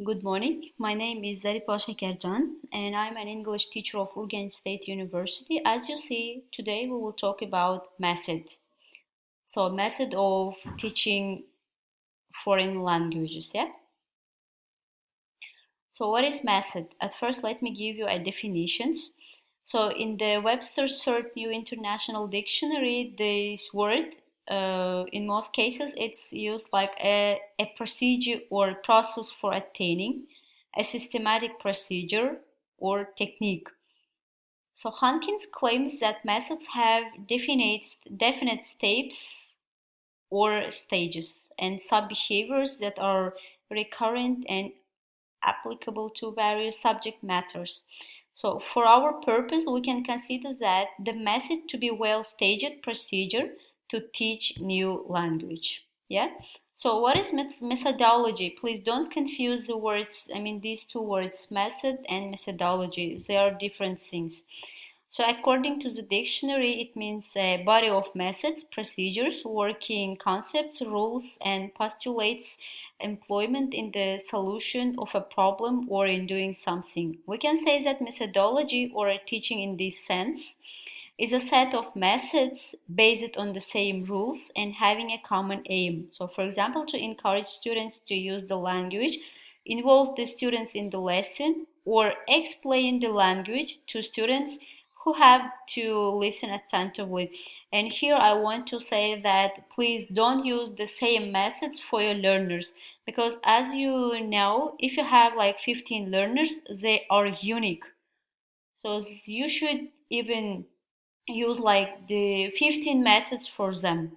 Good morning. My name is Zaripa Shekerjan, and I'm an English teacher of Urgench State University. As you see, today we will talk about method. So, method of teaching foreign languages, yeah? So, what is method? At first, let me give you a definitions. So, in the Webster Cert New International Dictionary, this word, in most cases, it's used like a procedure or process for attaining a systematic procedure or technique. So Hankins claims that methods have definite steps or stages and sub-behaviors that are recurrent and applicable to various subject matters. So for our purpose, we can consider that the method to be well-staged procedure to teach new language. Yeah. So what is methodology? Please don't confuse the words, these two words, method and methodology. They are different things. So according to the dictionary, it means a body of methods, procedures, working concepts, rules, and postulates employment in the solution of a problem or in doing something. We can say that methodology or a teaching in this sense is a set of methods based on the same rules and having a common aim. So for example, to encourage students to use the language, involve the students in the lesson, or explain the language to students who have to listen attentively. And here I want to say that please don't use the same methods for your learners, because as you know, if you have like 15 learners, they are unique. So you should even use like the 15 methods for them.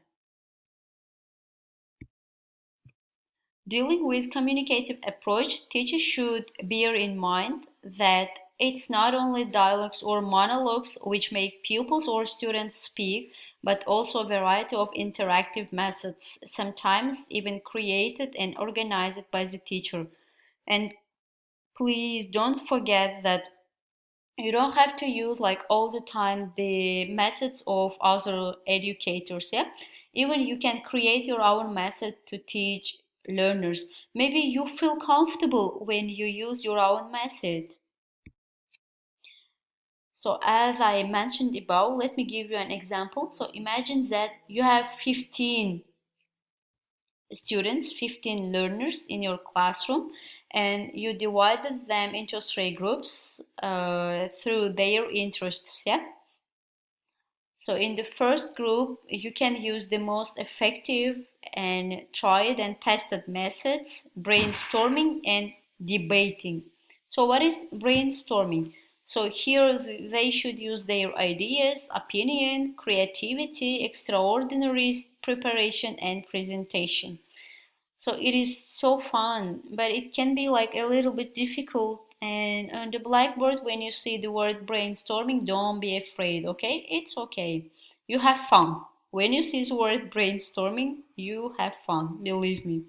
Dealing with communicative approach, teachers should bear in mind that it's not only dialogues or monologues which make pupils or students speak, but also a variety of interactive methods, sometimes even created and organized by the teacher. And please don't forget that you don't have to use like all the time the methods of other educators, yeah? Even you can create your own method to teach learners. Maybe you feel comfortable when you use your own method. So as I mentioned above, let me give you an example. So imagine that you have 15 students, 15 learners in your classroom, and you divided them into three groups through their interests, yeah? So in the first group, you can use the most effective and tried and tested methods, brainstorming and debating. So what is brainstorming? So here they should use their ideas, opinion, creativity, extraordinary preparation and presentation. So it is so fun, but it can be like a little bit difficult. And on the blackboard, when you see the word brainstorming, don't be afraid, okay? It's okay. You have fun. When you see the word brainstorming, you have fun, believe me.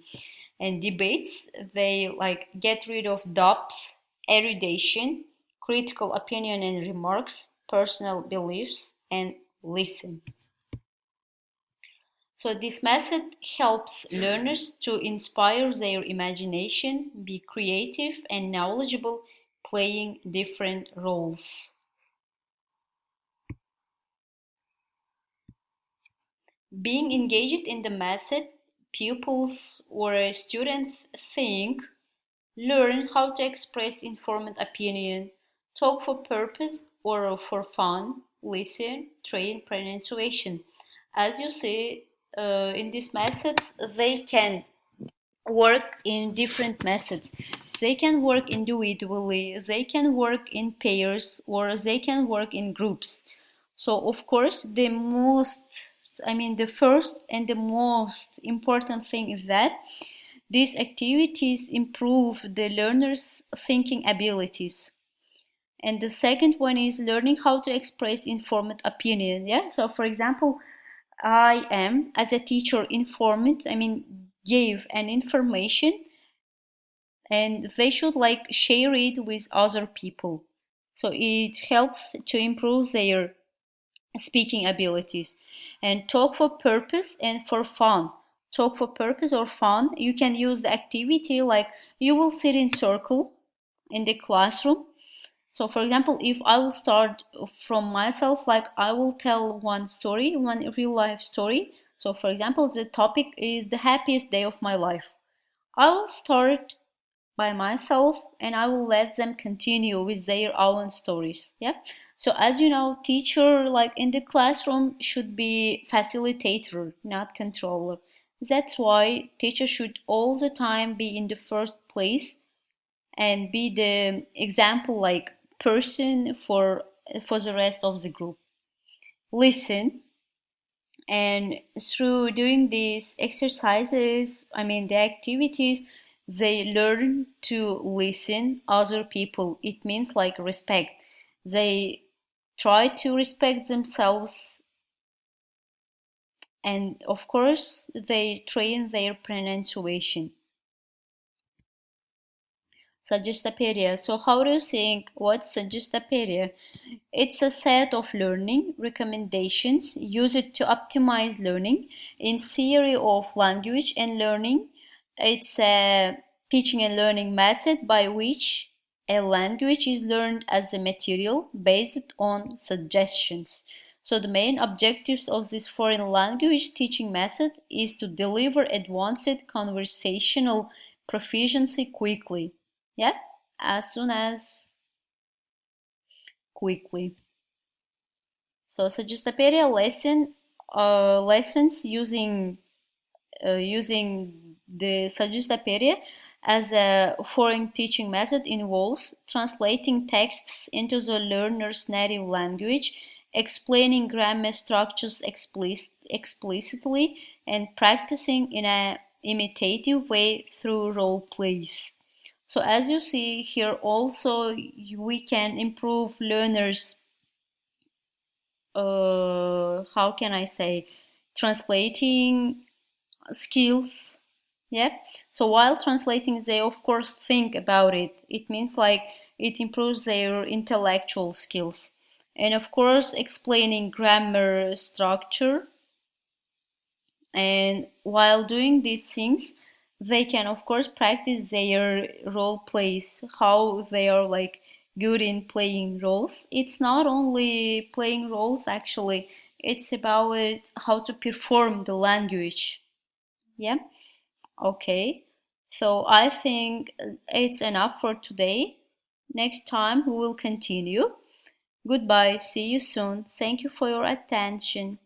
And debates, they like get rid of doubts, erudition, critical opinion and remarks, personal beliefs, and listen. So this method helps learners to inspire their imagination, be creative and knowledgeable, playing different roles. Being engaged in the method, pupils or students think, learn how to express informed opinion, talk for purpose or for fun, listen, train pronunciation. As you see, in these methods, they can work in different methods. They can work individually, they can work in pairs, or they can work in groups. So, of course, the first and the most important thing is that these activities improve the learner's thinking abilities. And the second one is learning how to express informed opinion. Yeah. So, for example, I am, as a teacher, gave an information, and they should like share it with other people. So it helps to improve their speaking abilities. And talk for purpose and for fun. talk for purpose or fun, you can use the activity like you will sit in circle in the classroom. So for example, if I will start from myself, like I will tell one story, one real life story. So for example, the topic is the happiest day of my life. I will start by myself and I will let them continue with their own stories. Yeah. So as you know, teacher like in the classroom should be facilitator, not controller. That's why teacher should all the time be in the first place and be the example like person for the rest of the group. Listen, and through doing these exercises, I mean the activities, they learn to listen other people. It means like respect. They try to respect themselves, and of course they train their pronunciation. Suggestopedia. So how do you think what's suggestopedia? It's a set of learning recommendations used to optimize learning in theory of language and learning. It's a teaching and learning method by which a language is learned as a material based on suggestions. So the main objectives of this foreign language teaching method is to deliver advanced conversational proficiency quickly. Yeah, as soon as quickly. So Suggestopedia lessons using the Suggestopedia as a foreign teaching method involves translating texts into the learner's native language, explaining grammar structures explicitly, and practicing in a imitative way through role plays. So as you see here also we can improve learners how can I say translating skills. Yeah. So while translating they of course think about it. It means like it improves their intellectual skills. And of course explaining grammar structure, and while doing these things they can of course practice their role plays, how they are like good in playing roles. It's not only playing roles actually, it's about how to perform the language. Yeah. Okay, so I think it's enough for today. Next time we will continue. Goodbye, see you soon. Thank you for your attention.